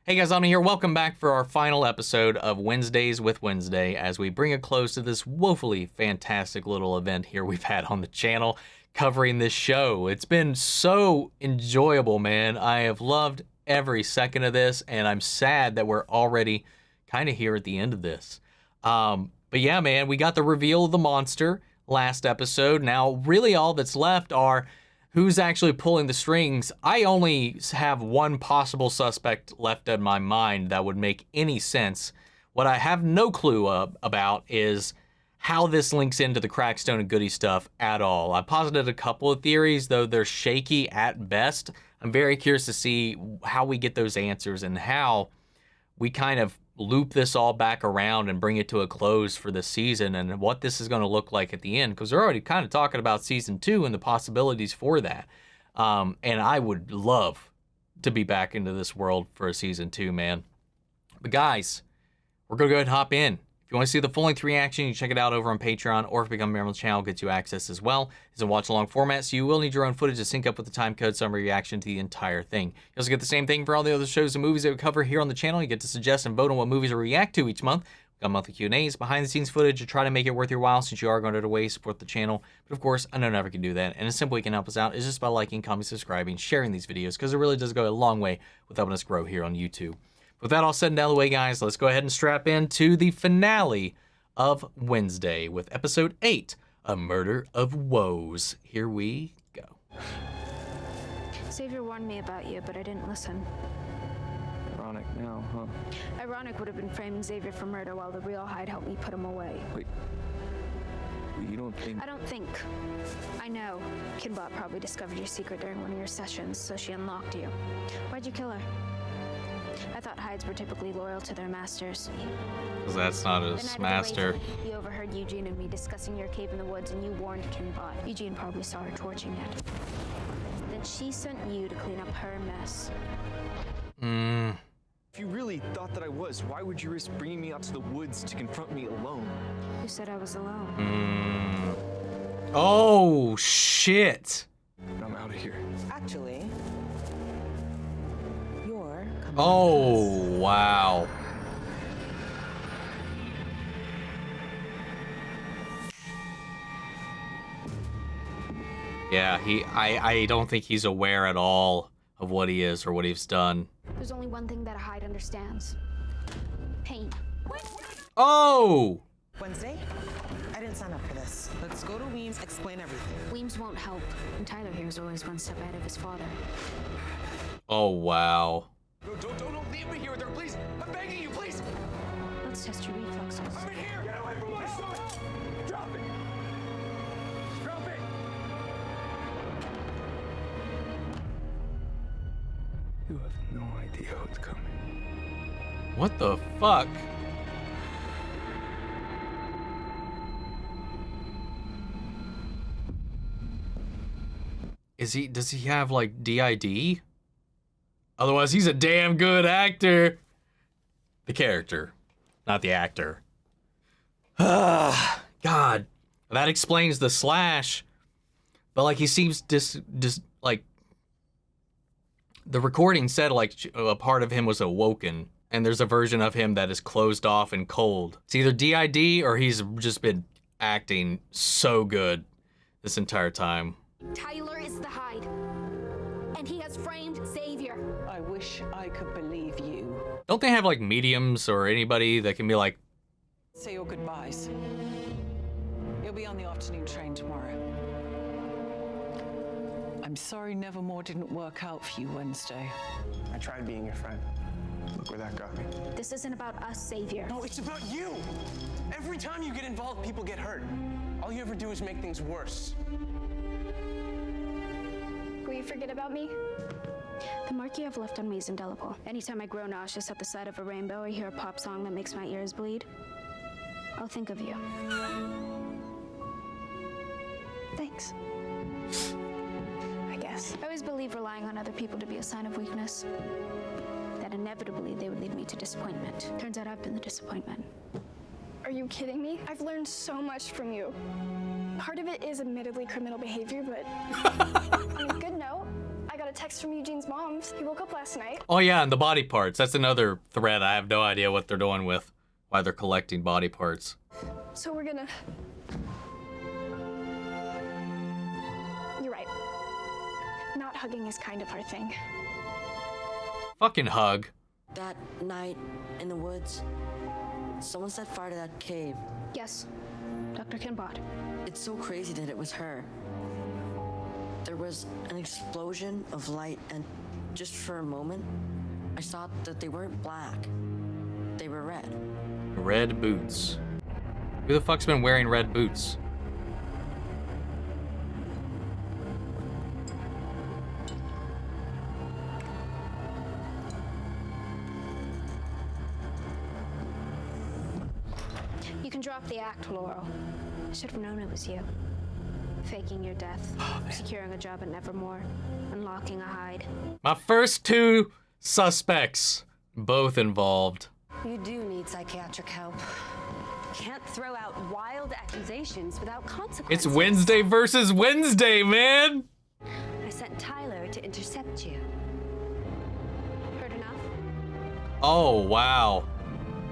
Hey guys, Anna here. Welcome back for our final episode of Wednesdays with Wednesday as we bring a close to this woefully fantastic little event here we've had on the channel covering this show. It's been so enjoyable, man. I have loved every second of this, and I'm sad that we're already kind of here at the end of this. But yeah, man, we got the reveal of the monster last episode. Now, really all that's left are who's actually pulling the strings. I only have one possible suspect left in my mind that would make any sense. What I have no clue about is how this links into the Crackstone and Goody stuff at all. I posited a couple of theories, though they're shaky at best. I'm very curious to see how we get those answers and how we kind of loop this all back around and bring it to a close for the season and what this is going to look like at the end, because they're already kind of talking about season 2 and the possibilities for that. And I would love to be back into this world for a season 2, man. But guys, we're going to go ahead and hop in. If you want to see the full-length reaction, you can check it out over on Patreon, or if you become a member of the channel, it gets you access as well. It's a watch-along format, so you will need your own footage to sync up with the timecode summary reaction to the entire thing. You also get the same thing for all the other shows and movies that we cover here on the channel. You get to suggest and vote on what movies we react to each month. We've got monthly Q&As, behind-the-scenes footage to try to make it worth your while since you are going to way support the channel. But of course, I know never can do that, and a simple way you can help us out is just by liking, commenting, subscribing, sharing these videos, because it really does go a long way with helping us grow here on YouTube. With that all said and out of the way, guys, let's go ahead and strap into the finale of Wednesday with episode 8, A Murder of Woes. Here we go. Xavier warned me about you, but I didn't listen. Ironic now, huh? Ironic would have been framing Xavier for murder while the real Hyde helped me put him away. Wait, you don't think... I don't think. I know. Kidbot probably discovered your secret during one of your sessions, so she unlocked you. Why'd you kill her? I thought Hydes were typically loyal to their masters. Because that's not his master. You overheard Eugene and me discussing your cave in the woods, and you warned Kinbot. Eugene probably saw her torching it. Then she sent you to clean up her mess. If you really thought that I was, why would you risk bringing me out to the woods to confront me alone? Who said I was alone? Oh, shit. I'm out of here. Actually, you're coming. Oh, wow. Yeah, I don't think he's aware at all of what he is or what he's done. There's only one thing that a Hyde understands. Pain. Oh! Wednesday? I didn't sign up for this. Let's go to Weems, explain everything. Weems won't help, and Tyler here is always one step ahead of his father. Oh, wow. No, don't leave me here with her, please! I'm begging you, please! Let's test your reflexes. I'm in here! Get away from my son! Drop it! Drop it! You have no idea what's coming. What the fuck? Does he have like DID? Otherwise, he's a damn good actor. The character, not the actor. God, that explains the slash. But like, he seems like the recording said like a part of him was awoken, and there's a version of him that is closed off and cold. It's either DID or he's just been acting so good this entire time. Tyler is the Hyde, and he has framed Xavier. I wish I could believe you. Don't they have like mediums or anybody that can be like, Say your goodbyes. You'll be on the afternoon train tomorrow. I'm sorry Nevermore didn't work out for you Wednesday. I tried being your friend. Look where that got me. This isn't about us, Xavier. No, it's about you! Every time you get involved, people get hurt. All you ever do is make things worse. Will you forget about me? The mark you have left on me is indelible. Anytime I grow nauseous at the sight of a rainbow or hear a pop song that makes my ears bleed, I'll think of you. Thanks. I guess. I always believed relying on other people to be a sign of weakness. That inevitably they would lead me to disappointment. Turns out I've been the disappointment. Are you kidding me? I've learned so much from you. Part of it is admittedly criminal behavior, but on a good note, I got a text from Eugene's mom. He woke up last night. Oh yeah, and the body parts. That's another thread. I have no idea what they're doing with why they're collecting body parts. So we're gonna... You're right. Not hugging is kind of our thing. Fucking hug. That night in the woods, someone set fire to that cave. Yes, Dr. Kinbot. It's so crazy that it was her. There was an explosion of light, and just for a moment, I saw that they weren't black. They were red. Red boots. Who the fuck's been wearing red boots? You can drop the act, Laurel. I should have known it was you. Faking your death, securing a job at Nevermore, unlocking a hide. My first two suspects, both involved. You do need psychiatric help. Can't throw out wild accusations without consequences. It's Wednesday versus Wednesday, man! I sent Tyler to intercept you. Heard enough? Oh, wow.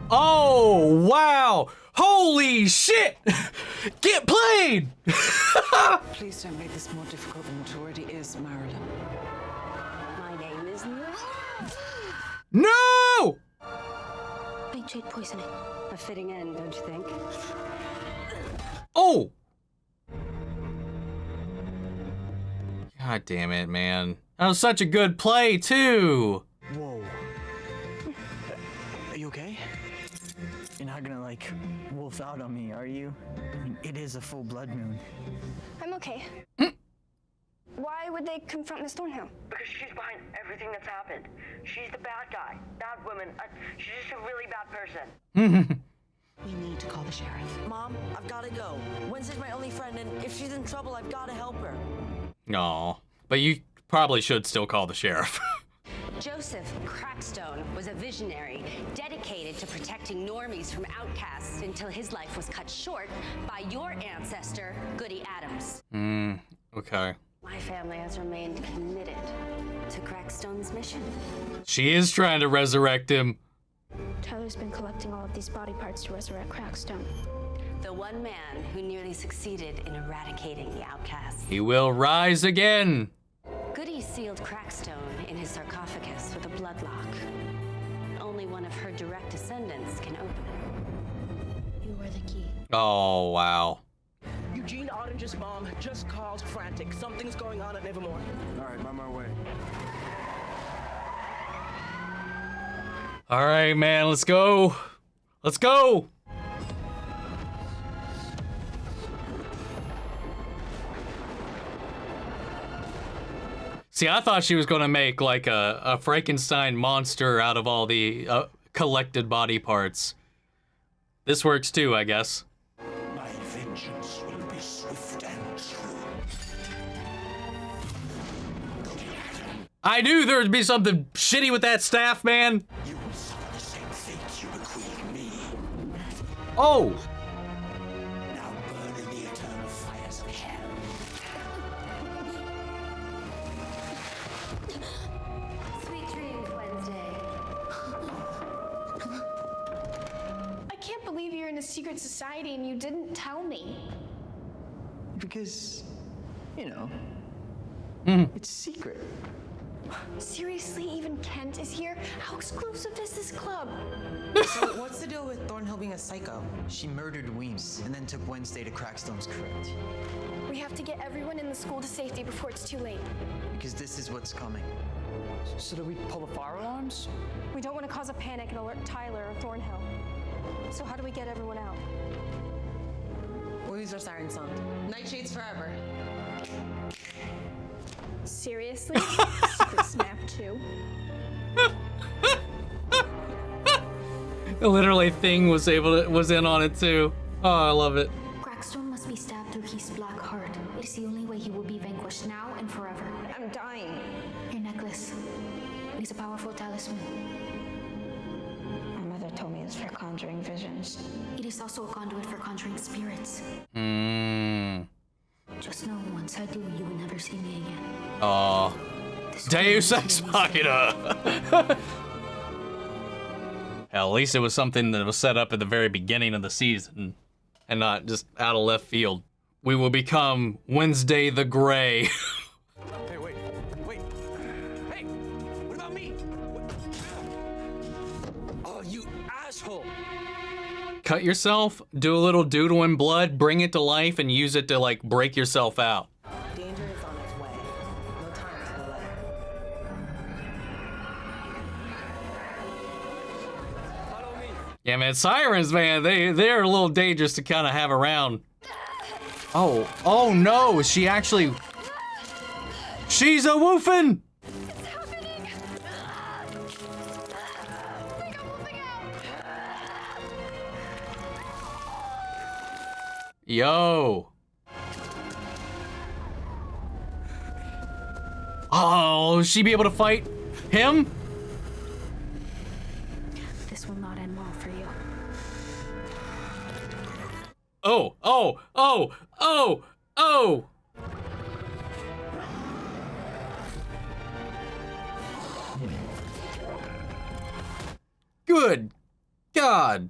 Oh, wow! Holy shit! Get played! Please don't make this more difficult than it already is, Marilyn. My name is No! Nightshade poisoning. a fitting end, don't you think? Oh! God damn it, man. That was such a good play, too. Whoa. Are you okay? You're not gonna, like, wolf out on me, are you? I mean, it is a full blood moon. I'm okay. Why would they confront Miss Thornhill? Because she's behind everything that's happened. She's the bad guy, bad woman. She's just a really bad person. We need to call the sheriff. Mom, I've gotta go. Wednesday's my only friend, and if she's in trouble, I've gotta help her. No, but you probably should still call the sheriff. Joseph Crackstone was a visionary dedicated to protecting normies from outcasts until his life was cut short by your ancestor, Goody Addams. Okay. My family has remained committed to Crackstone's mission. She is trying to resurrect him. Tyler's been collecting all of these body parts to resurrect Crackstone. The one man who nearly succeeded in eradicating the outcasts. He will rise again. Goody sealed Crackstone in his sarcophagus with a blood lock. Only one of her direct descendants can open it. You were the key. Oh, wow. Eugene Orange's mom just called frantic. Something's going on at Nevermore. All right, on my way. All right, man, let's go. Let's go. See, I thought she was going to make like a Frankenstein monster out of all the collected body parts. This works too, I guess. My vengeance will be swift and true. I knew there would be something shitty with that staff, man. You will suffer the same fate you bequeathed me. Oh. Now burn in the eternal fires of hell. Sweet dreams, Wednesday. I can't believe you're in a secret society and you didn't tell me. Because, you know, it's secret. Seriously, even Kent is here? How exclusive is this club? So what's the deal with Thornhill being a psycho? She murdered Weems and then took Wednesday to Crackstone's crypt. We have to get everyone in the school to safety before it's too late. Because this is what's coming. So do we pull the fire alarms? We don't want to cause a panic and alert Tyler or Thornhill. So how do we get everyone out? We'll use our siren song. Nightshades forever. Seriously? Secret snap too? Literally, Thing was in on it too. Oh, I love it. Crackstone must be stabbed through his black heart. It is the only way he will be vanquished now and forever. I'm dying. Your necklace. It is a powerful talisman. My mother told me it's for conjuring visions. It is also a conduit for conjuring spirits. Just know once I do, you will never see me again. Oh. Deus Ex Machina. Hell, at least it was something that was set up at the very beginning of the season and not just out of left field. We will become Wednesday the Gray. Hey, wait. Hey, what about me? Oh, you asshole. Cut yourself, do a little doodle in blood, bring it to life, and use it to, like, break yourself out. Danger is on its way. No time to delay. Follow me. Yeah, man, sirens, man, they're a little dangerous to kind of have around. Oh no, she's a woofin'! It's happening! Wake up, moving out! Yo. Oh, will she be able to fight him? This will not end well for you. Oh. Good God.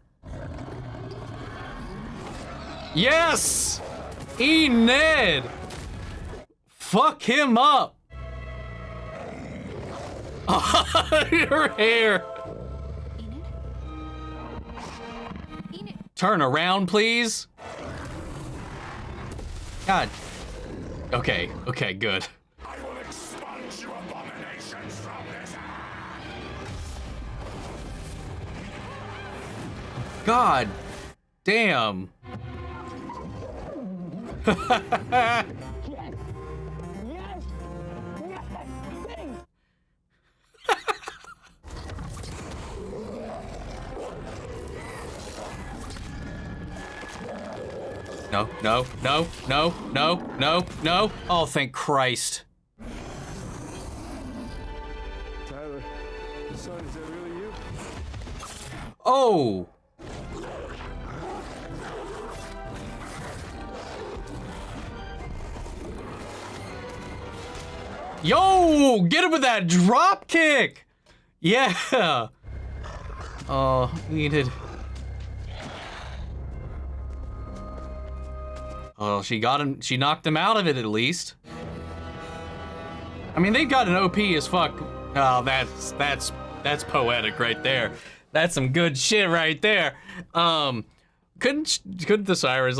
Yes! Ned! Fuck him up! Your hair! Enid? Turn around, please. God. Okay, good. I will expunge you abominations from this God damn. No. Oh, thank Christ. Tyler, son, is that really you? Oh. Yo, get him with that drop kick. Yeah. Oh, needed. Oh, she got him. She knocked him out of it at least. I mean, they got an OP as fuck. Oh, that's poetic right there. That's some good shit right there. Couldn't the sirens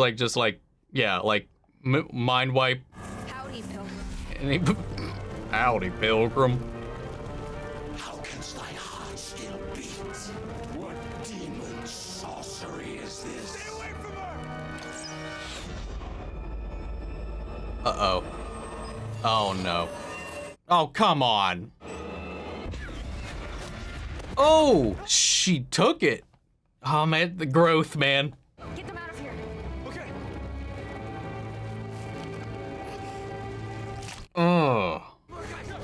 mind wipe? Howdy, Pilgrim. Howdy, Pilgrim. How canst thy heart still beat? What demon sorcery is this? Stay away from her! Uh-oh. Oh, no. Oh, come on. Oh, she took it. Oh, man, the growth, man. Get them out of here. Okay. Oh. Let's go.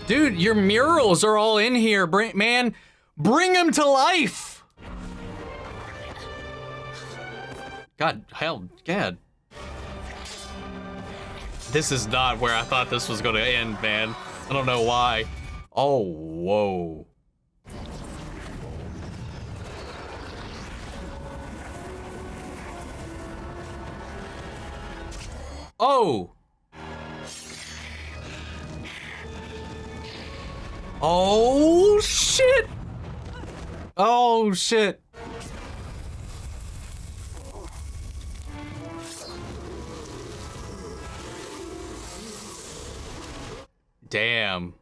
Dude, your murals are all in here, man. Bring them to life. God. This is not where I thought this was gonna end, man. I don't know why. Oh, whoa. Oh. Oh, shit. Oh, shit. Damn.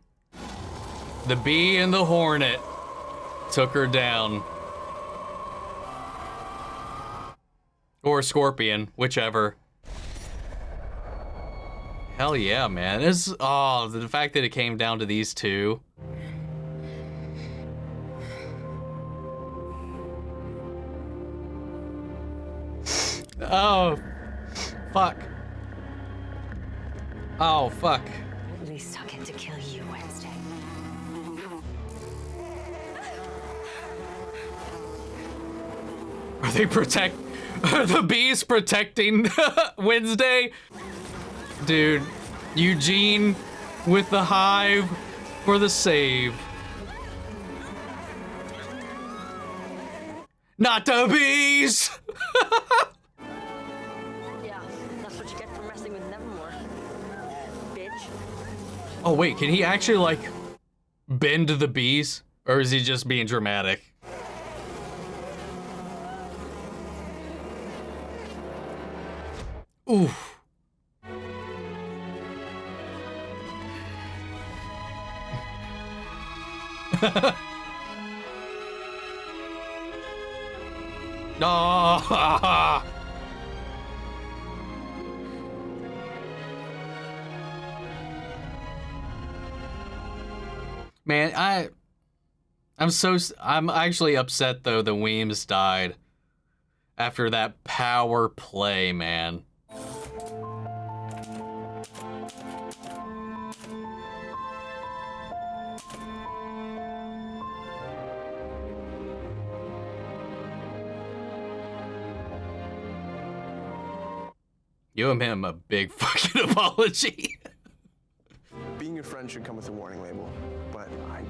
The bee and the hornet took her down. Or scorpion, whichever. Hell yeah, man. The fact that it came down to these two. Oh, fuck. Oh, fuck. At least I'll get to kill you, Wednesday. Are the bees protecting Wednesday? Dude, Eugene with the hive for the save. Not the bees! Yeah, that's what you get for messing with Nevermore. Bitch. Oh wait, can he actually like bend the bees? Or is he just being dramatic? Oof. No. Man, I'm actually upset though the Weems died after that power play, man. You owe him a big fucking apology. Being your friend should come with a warning label, but I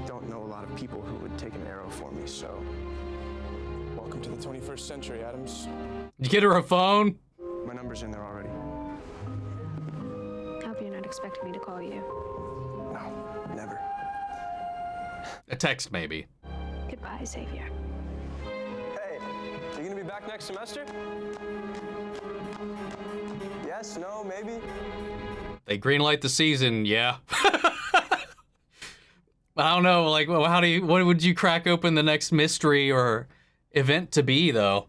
don't know a lot of people who would take an arrow for me, so... Welcome to the 21st century, Addams. Did you get her a phone? My number's in there already. I hope you're not expecting me to call you. No, never. A text, maybe. Goodbye, Xavier. Hey, you gonna be back next semester? Yes, no, maybe? They greenlight the season, yeah. I don't know, like, what would you crack open the next mystery or event to be, though?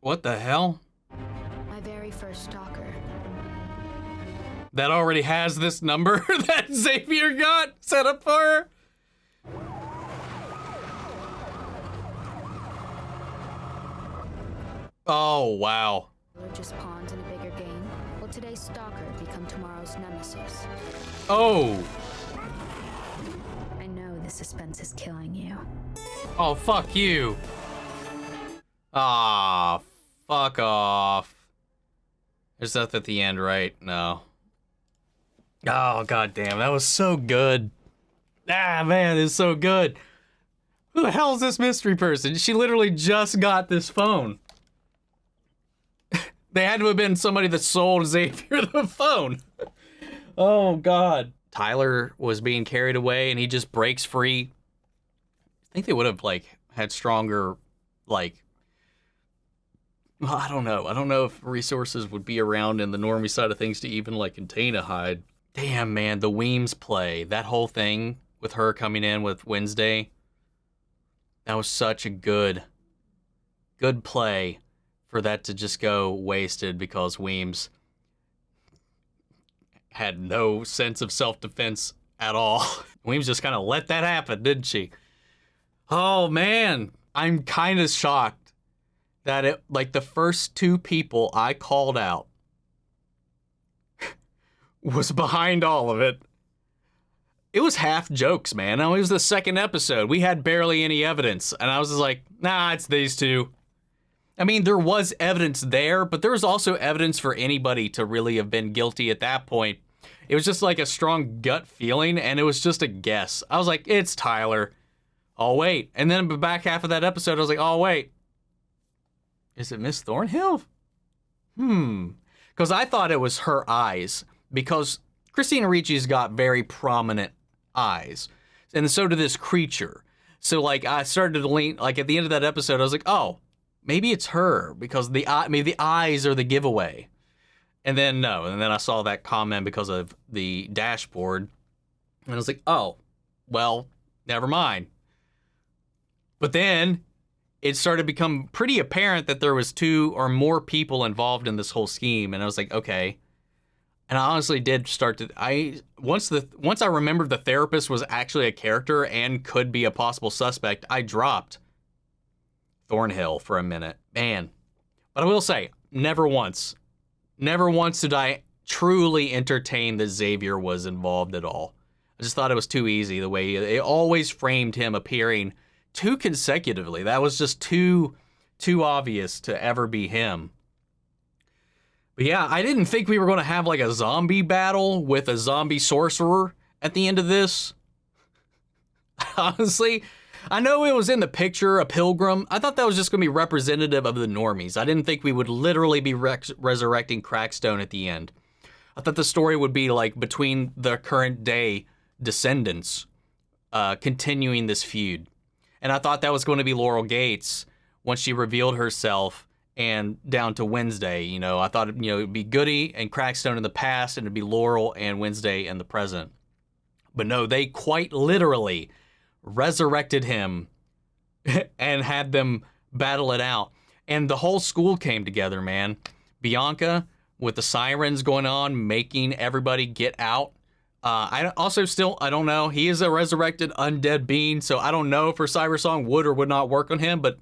What the hell? My very first stalker. That already has this number that Xavier got set up for her? Oh, wow. We're just pawns in a bigger game. Will today's stalker become tomorrow's nemesis? Oh. I know the suspense is killing you. Oh, fuck you. Ah, fuck off. There's nothing at the end, right? No. Oh, goddamn, that was so good. Ah, man, it's so good. Who the hell is this mystery person? She literally just got this phone. They had to have been somebody that sold Xavier the phone. Oh, God. Tyler was being carried away, and he just breaks free. I think they would have, like, had stronger, like... Well, I don't know. I don't know if resources would be around in the normie side of things to even, like, contain a hide. Damn, man, the Weems play. That whole thing with her coming in with Wednesday. That was such a good play. For that to just go wasted because Weems had no sense of self-defense at all. Weems just kind of let that happen, didn't she? Oh, man. I'm kind of shocked that it, like, the first two people I called out was behind all of it. It was half jokes, man. It was the second episode. We had barely any evidence. And I was just like, nah, it's these two. I mean, there was evidence there, but there was also evidence for anybody to really have been guilty at that point. It was just like a strong gut feeling, and it was just a guess. I was like, it's Tyler. Oh, wait. And then the back half of that episode, I was like, oh, wait. Is it Miss Thornhill? Because I thought it was her eyes, because Christina Ricci's got very prominent eyes, and so did this creature. So, like, I started to lean, like, at the end of that episode, I was like, oh, maybe it's her, because maybe the eyes are the giveaway. And then no, and then I saw that comment because of the dashboard, and I was like, oh, well, never mind. But then it started to become pretty apparent that there was two or more people involved in this whole scheme, and I was like, okay. And I honestly did start to, once I remembered the therapist was actually a character and could be a possible suspect, I dropped Thornhill for a minute. Man. But I will say, never once did I truly entertain that Xavier was involved at all. I just thought it was too easy the way it always framed him appearing too consecutively. That was just too too obvious to ever be him. But yeah, I didn't think we were going to have like a zombie battle with a zombie sorcerer at the end of this. Honestly, I know it was in the picture, a pilgrim. I thought that was just going to be representative of the normies. I didn't think we would literally be resurrecting Crackstone at the end. I thought the story would be like between the current day descendants continuing this feud. And I thought that was going to be Laurel Gates once she revealed herself and down to Wednesday. You know, I thought, it would be Goody and Crackstone in the past, and it'd be Laurel and Wednesday in the present. But no, they quite literally resurrected him and had them battle it out. And the whole school came together, man. Bianca with the sirens going on, making everybody get out. I don't know. He is a resurrected undead being, so I don't know if her siren song would or would not work on him, but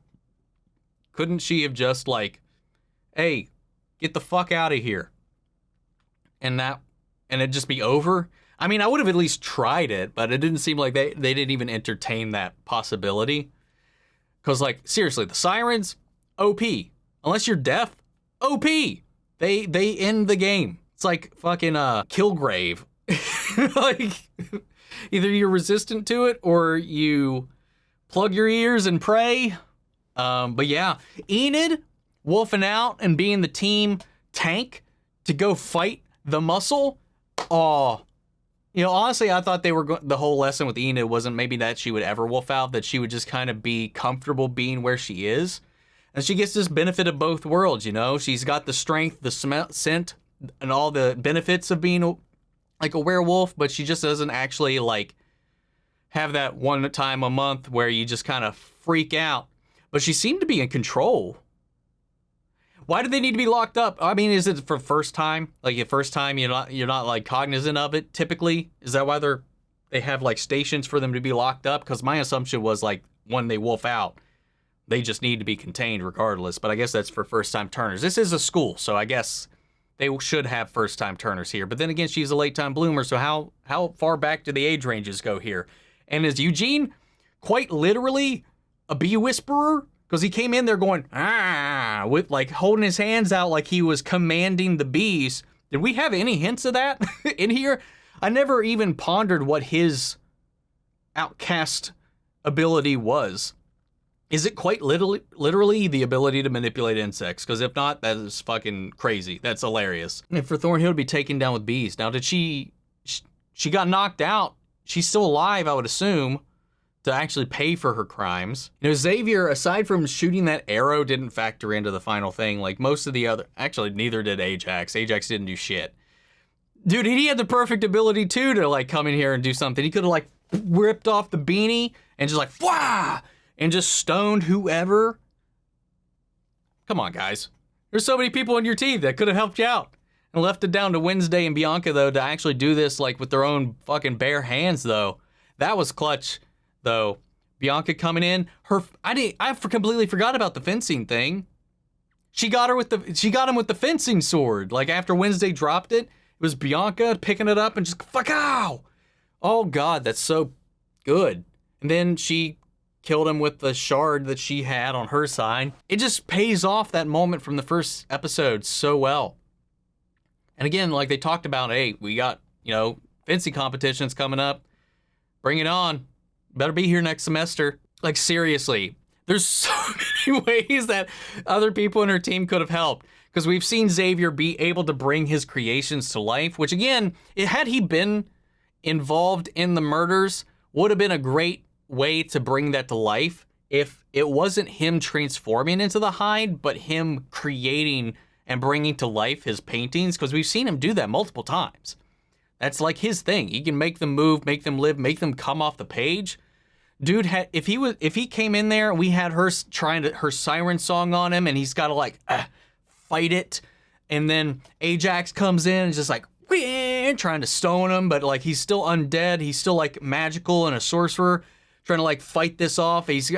couldn't she have just like, hey, get the fuck out of here? And it'd just be over? I mean, I would have at least tried it, but it didn't seem like they didn't even entertain that possibility. Because, like, seriously, the sirens, OP. Unless you're deaf, OP. They end the game. It's like fucking Kilgrave. Like, either you're resistant to it or you plug your ears and pray. But yeah, Enid wolfing out and being the team tank to go fight the muscle. Oh, honestly, I thought the whole lesson with Enid wasn't maybe that she would ever wolf out, that she would just kind of be comfortable being where she is. And she gets this benefit of both worlds, She's got the strength, the scent, and all the benefits of being like a werewolf, but she just doesn't actually like have that one time a month where you just kind of freak out. But she seemed to be in control. Why do they need to be locked up? I mean, is it for the first time? Like the first time you're not like cognizant of it typically? Is that why they have like stations for them to be locked up? Because my assumption was like when they wolf out, they just need to be contained regardless. But I guess that's for first time turners. This is a school, so I guess they should have first time turners here. But then again, she's a late time bloomer, so how far back do the age ranges go here? And is Eugene quite literally a bee whisperer? Because he came in there going, with like holding his hands out like he was commanding the bees. Did we have any hints of that in here? I never even pondered what his outcast ability was. Is it quite literally the ability to manipulate insects? Because if not, that is fucking crazy. That's hilarious. And for Thornhill to be taken down with bees. Now, did she got knocked out. She's still alive, I would assume, to actually pay for her crimes. Xavier, aside from shooting that arrow, didn't factor into the final thing. Like most of the other, actually neither did Ajax. Ajax didn't do shit. Dude, he had the perfect ability too to like come in here and do something. He could have like ripped off the beanie and just like, wah! And just stoned whoever. Come on, guys. There's so many people in your team that could have helped you out. And left it down to Wednesday and Bianca, though, to actually do this like with their own fucking bare hands, though. That was clutch, though. Bianca coming in. I completely forgot about the fencing thing. She got him with the fencing sword. Like after Wednesday dropped it, it was Bianca picking it up and just fuck ow. Oh God, that's so good. And then she killed him with the shard that she had on her side. It just pays off that moment from the first episode so well. And again, like they talked about, hey, we got, fencing competitions coming up. Bring it on. Better be here next semester. Like seriously, there's so many ways that other people in her team could have helped. Because we've seen Xavier be able to bring his creations to life, which again, had he been involved in the murders, would have been a great way to bring that to life if it wasn't him transforming into the Hyde, but him creating and bringing to life his paintings, because we've seen him do that multiple times. That's like his thing. He can make them move, make them live, make them come off the page. Dude, if he came in there and we had her siren song on him and he's got to like fight it, and then Ajax comes in and just like trying to stone him, but like he's still undead, he's still like magical and a sorcerer, trying to like fight this off. He's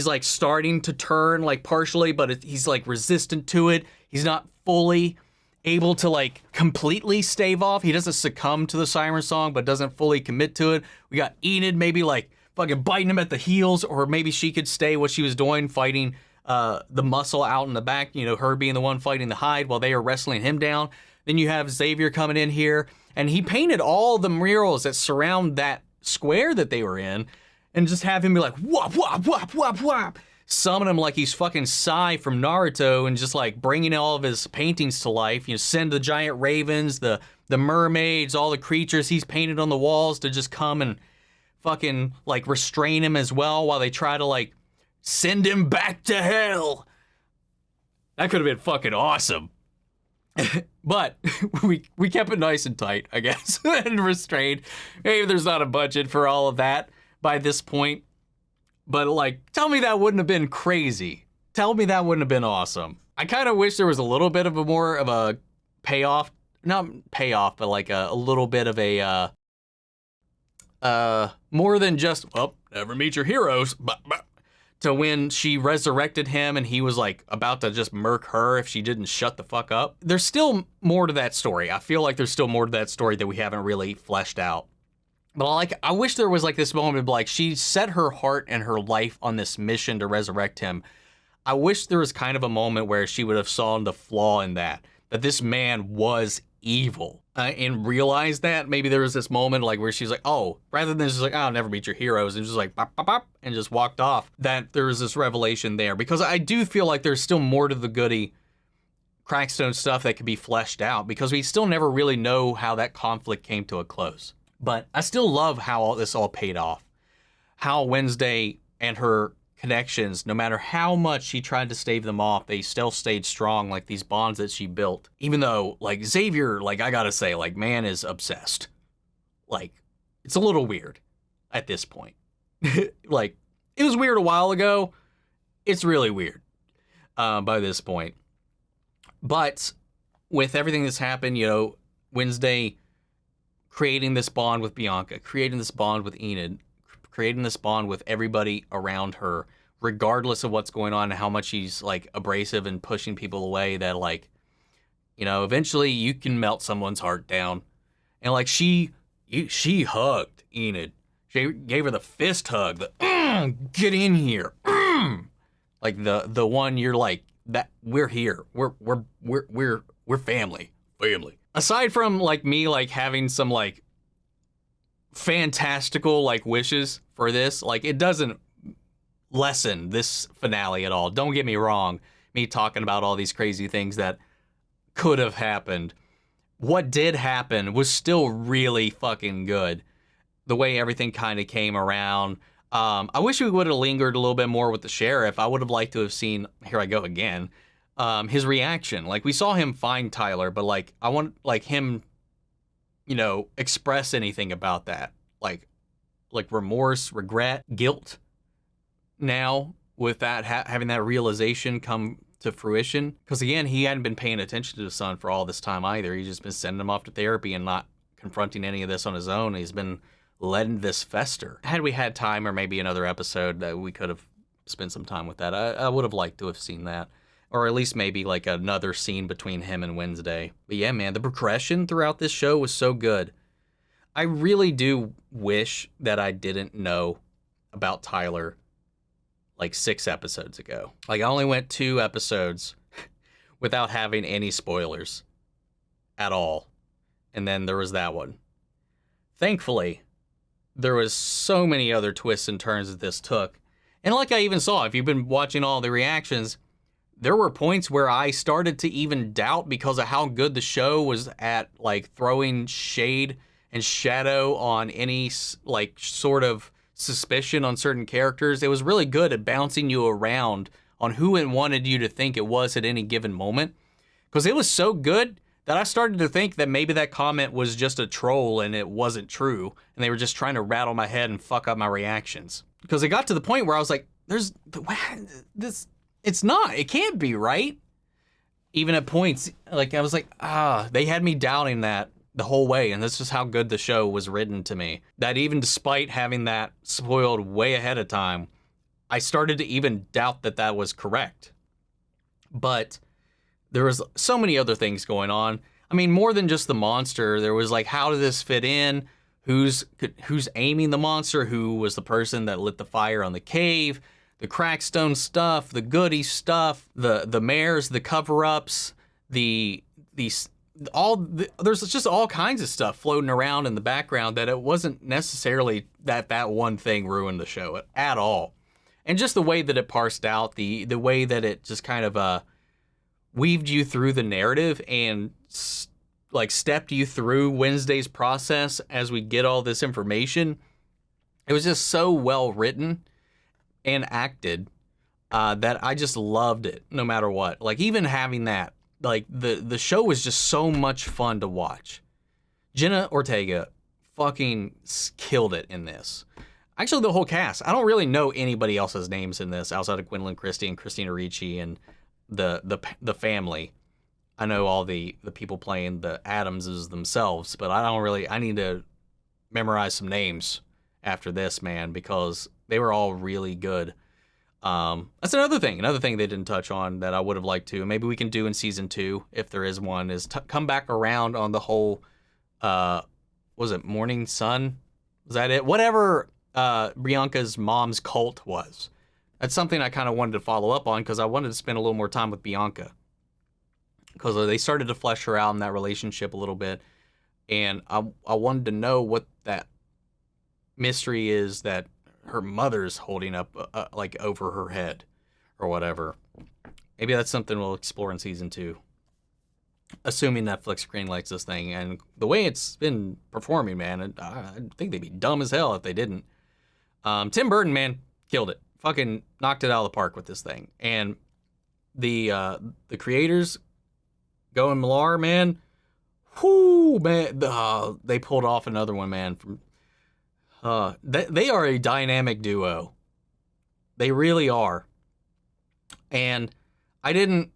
like starting to turn like partially, but he's like resistant to it. He's not fully able to like completely stave off. He doesn't succumb to the siren song, but doesn't fully commit to it. We got Enid maybe like fucking biting him at the heels, or maybe she could stay what she was doing, fighting the muscle out in the back, you know, her being the one fighting the Hyde while they are wrestling him down. Then you have Xavier coming in here, and he painted all the murals that surround that square that they were in, and just have him be like, whop, whop, whop, whop, whop. Summon him like he's fucking Sai from Naruto, and just like bringing all of his paintings to life. You know, send the giant ravens, the mermaids, all the creatures he's painted on the walls to just come and fucking like restrain him as well while they try to like send him back to hell. That could have been fucking awesome. But we kept it nice and tight, I guess, and restrained. Maybe there's not a budget for all of that by this point. But like, tell me that wouldn't have been crazy. Tell me that wouldn't have been awesome. I kind of wish there was a little bit of a more of a payoff, not payoff, but like a little bit of a, more than just, well, never meet your heroes, to when she resurrected him and he was like about to just murk her if she didn't shut the fuck up. There's still more to that story. I feel like there's still more to that story that we haven't really fleshed out. But I wish there was like this moment of like, she set her heart and her life on this mission to resurrect him. I wish there was kind of a moment where she would have saw the flaw in that this man was evil, and realized that. Maybe there was this moment like where she's like, oh, rather than just like, oh, I'll never meet your heroes, and just like, bop, bop, bop, and just walked off, that there was this revelation there. Because I do feel like there's still more to the Goody Crackstone stuff that could be fleshed out, because we still never really know how that conflict came to a close. But I still love how all this all paid off. How Wednesday and her connections, no matter how much she tried to stave them off, they still stayed strong, like these bonds that she built. Even though, like, Xavier, like, I gotta say, like, man is obsessed. Like, it's a little weird at this point. Like, it was weird a while ago. It's really weird by this point. But with everything that's happened, you know, Wednesday creating this bond with Bianca, creating this bond with Enid, creating this bond with everybody around her, regardless of what's going on and how much she's like abrasive and pushing people away, that like, you know, eventually you can melt someone's heart down. And like she hugged Enid. She gave her the fist hug, the get in here. Like the one you're like, that we're here. We're family. Family. Aside from like me like having some like fantastical like wishes for this, like it doesn't lessen this finale at all. Don't get me wrong, me talking about all these crazy things that could have happened. What did happen was still really fucking good. The way everything kind of came around. I wish we would have lingered a little bit more with the sheriff. I would have liked to have seen, here I go again, his reaction. Like we saw him find Tyler, but like I want like him, you know, express anything about that, like remorse, regret, guilt. Now with that having that realization come to fruition, because again, he hadn't been paying attention to his son for all this time either. He's just been sending him off to therapy and not confronting any of this on his own. He's been letting this fester. Had we had time, or maybe another episode, that we could have spent some time with that. I would have liked to have seen that. Or at least maybe like another scene between him and Wednesday. But yeah, man, the progression throughout this show was so good. I really do wish that I didn't know about Tyler like 6 episodes ago. Like I only went 2 episodes without having any spoilers at all. And then there was that one. Thankfully, there was so many other twists and turns that this took. And like I even saw, if you've been watching all the reactions, there were points where I started to even doubt because of how good the show was at like throwing shade and shadow on any like sort of suspicion on certain characters. It was really good at bouncing you around on who it wanted you to think it was at any given moment. Because it was so good that I started to think that maybe that comment was just a troll and it wasn't true. And they were just trying to rattle my head and fuck up my reactions. Because it got to the point where I was like, it's not, it can't be, right? Even at points, like I was like, they had me doubting that the whole way. And this is how good the show was written to me. That even despite having that spoiled way ahead of time, I started to even doubt that that was correct. But there was so many other things going on. I mean, more than just the monster. There was like, how did this fit in? Who's aiming the monster? Who was the person that lit the fire on the cave? Crackstone stuff, the Goody stuff, the mares, the cover-ups, there's just all kinds of stuff floating around in the background that it wasn't necessarily that one thing ruined the show at all. And just the way that it parsed out, the way that it just kind of weaved you through the narrative and stepped you through Wednesday's process as we get all this information. It was just so well written and acted that I just loved it no matter what. Like, even having that, like, the show was just so much fun to watch. Jenna Ortega fucking killed it in this. Actually, the whole cast. I don't really know anybody else's names in this outside of Gwendoline Christie and Christina Ricci and the family. I know all the people playing the Addamses themselves, but I need to memorize some names after this, man, because they were all really good. That's another thing they didn't touch on that I would have liked to. Maybe we can do in season 2, if there is one, is come back around on the whole, was it Morning Sun? Was that it? Whatever Bianca's mom's cult was. That's something I kind of wanted to follow up on because I wanted to spend a little more time with Bianca. Because they started to flesh her out in that relationship a little bit. And I wanted to know what that mystery is that her mother's holding up like over her head or whatever. Maybe that's something we'll explore in season 2. Assuming Netflix greenlights this thing. And the way it's been performing, man, I think they'd be dumb as hell if they didn't. Tim Burton, man, killed it. Fucking knocked it out of the park with this thing. And the creators, Gough and Millar, man, whoo, man, they pulled off another one, man. They are a dynamic duo. They really are. And I'm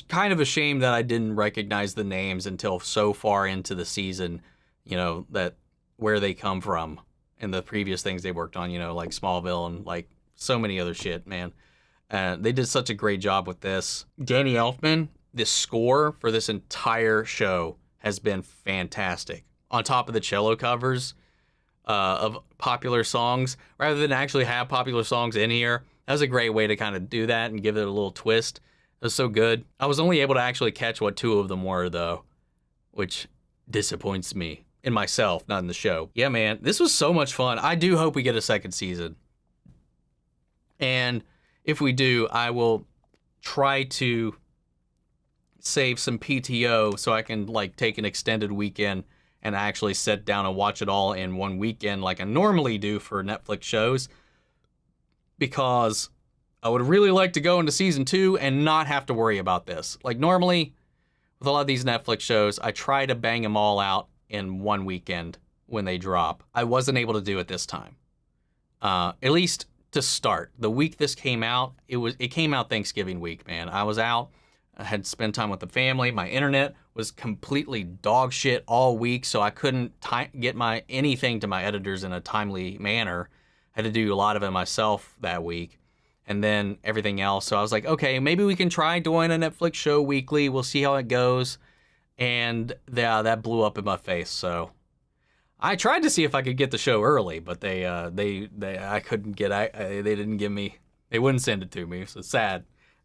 kind of ashamed that I didn't recognize the names until so far into the season, that where they come from and the previous things they worked on, like Smallville and like so many other shit, man. They did such a great job with this. Danny Elfman, the score for this entire show has been fantastic. On top of the cello covers of popular songs, rather than actually have popular songs in here, that was a great way to kind of do that and give it a little twist. It was so good. I was only able to actually catch what 2 of them were, though, which disappoints me in myself, not in the show. Yeah, man, this was so much fun. I do hope we get a second season. And if we do, I will try to save some PTO so I can take an extended weekend and actually sit down and watch it all in one weekend like I normally do for Netflix shows, because I would really like to go into season 2 and not have to worry about this. Like, normally with a lot of these Netflix shows, I try to bang them all out in one weekend when they drop. I wasn't able to do it this time. At least to start. The week this came out, it came out Thanksgiving week, man. I was out. I had spent time with the family. My internet was completely dog shit all week, so I couldn't get anything to my editors in a timely manner. I had to do a lot of it myself that week, and then everything else. So I was like, okay, maybe we can try doing a Netflix show weekly. We'll see how it goes. And that blew up in my face. So I tried to see if I could get the show early, but I couldn't get. They didn't give me. They wouldn't send it to me. So it's sad.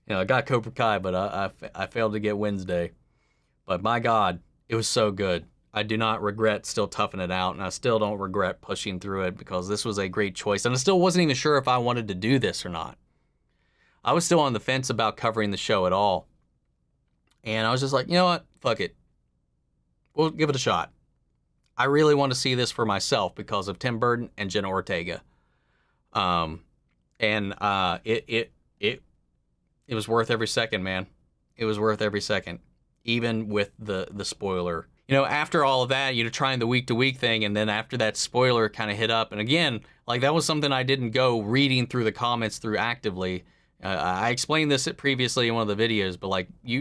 I got Cobra Kai, but I failed to get Wednesday. But my God, it was so good. I do not regret still toughing it out, and I still don't regret pushing through it because this was a great choice. And I still wasn't even sure if I wanted to do this or not. I was still on the fence about covering the show at all. And I was just like, you know what? Fuck it. We'll give it a shot. I really want to see this for myself because of Tim Burton and Jenna Ortega. It was worth every second, man. It was worth every second, even with the spoiler. After all of that, trying the week-to-week thing, and then after that spoiler kind of hit up, and again, that was something I didn't go reading through the comments through actively. I explained this previously in one of the videos, but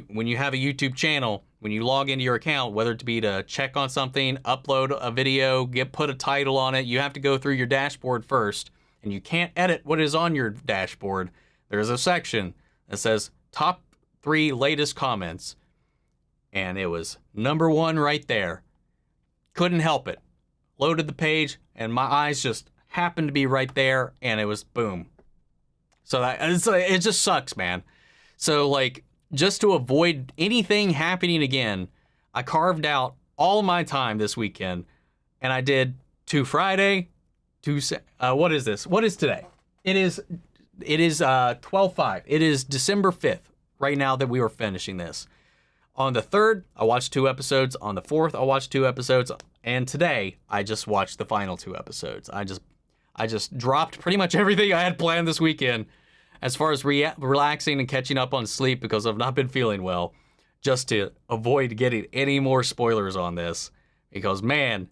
when you have a YouTube channel, when you log into your account, whether it be to check on something, upload a video, put a title on it, you have to go through your dashboard first, and you can't edit what is on your dashboard. There's a section that says top 3 latest comments, and it was number 1 right there. Couldn't help it. Loaded the page, and my eyes just happened to be right there, and it was boom. So it just sucks, man. So, like, just to avoid anything happening again, I carved out all my time this weekend, and I did 2 Friday, 2... what is this? What is today? It is 12/5. It is December 5th right now that we were finishing this. On the 3rd, I watched 2 episodes. On the 4th, I watched 2 episodes. And today, I just watched the final 2 episodes. I just dropped pretty much everything I had planned this weekend as far as relaxing and catching up on sleep because I've not been feeling well, just to avoid getting any more spoilers on this. Because, man,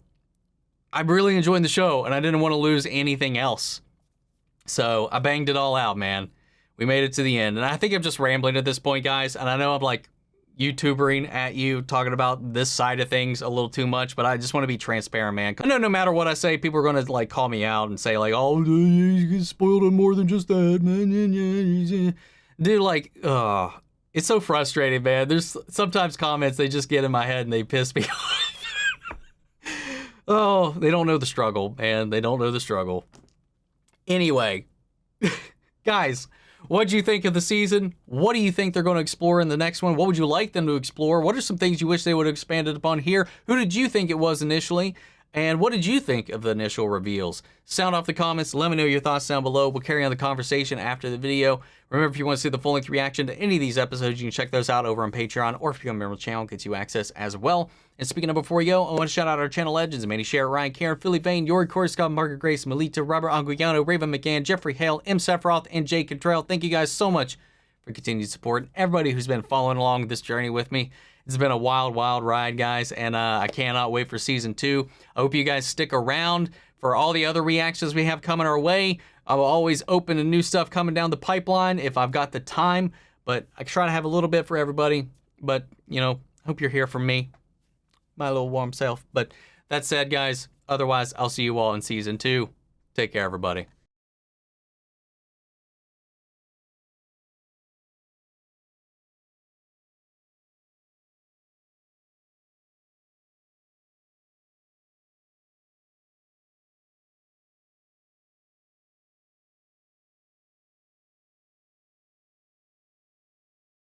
I'm really enjoying the show, and I didn't want to lose anything else. So I banged it all out, man. We made it to the end. And I think I'm just rambling at this point, guys. And I know I'm like YouTubering at you, talking about this side of things a little too much, but I just want to be transparent, man. I know no matter what I say, people are going to like call me out and say like, oh, you spoiled it more than just that. Dude, like, it's so frustrating, man. There's sometimes comments, they just get in my head and they piss me off. Oh, they don't know the struggle, man. They don't know the struggle. Anyway, guys, what do you think of the season? What do you think they're going to explore in the next one? What would you like them to explore? What are some things you wish they would have expanded upon here? Who did you think it was initially? And what did you think of the initial reveals? Sound off the comments. Let me know your thoughts down below. We'll carry on the conversation after the video. Remember, if you want to see the full-length reaction to any of these episodes, you can check those out over on Patreon, or if you become a member of the channel, it gets you access as well. And speaking of before we go, I want to shout out our channel legends: Manny Share, Ryan, Karen, Philly Vane, Yori, Corey Scott, Margaret Grace, Melita, Robert Anguiano, Raven McGann, Jeffrey Hale, M. Sephiroth, and Jay Cottrell. Thank you guys so much for continued support. And everybody who's been following along this journey with me. It's been a wild, wild ride, guys, and I cannot wait for Season 2. I hope you guys stick around for all the other reactions we have coming our way. I will always open to new stuff coming down the pipeline if I've got the time, but I try to have a little bit for everybody. But, you know, hope you're here for me, my little warm self. But that said, guys, otherwise, I'll see you all in Season 2. Take care, everybody.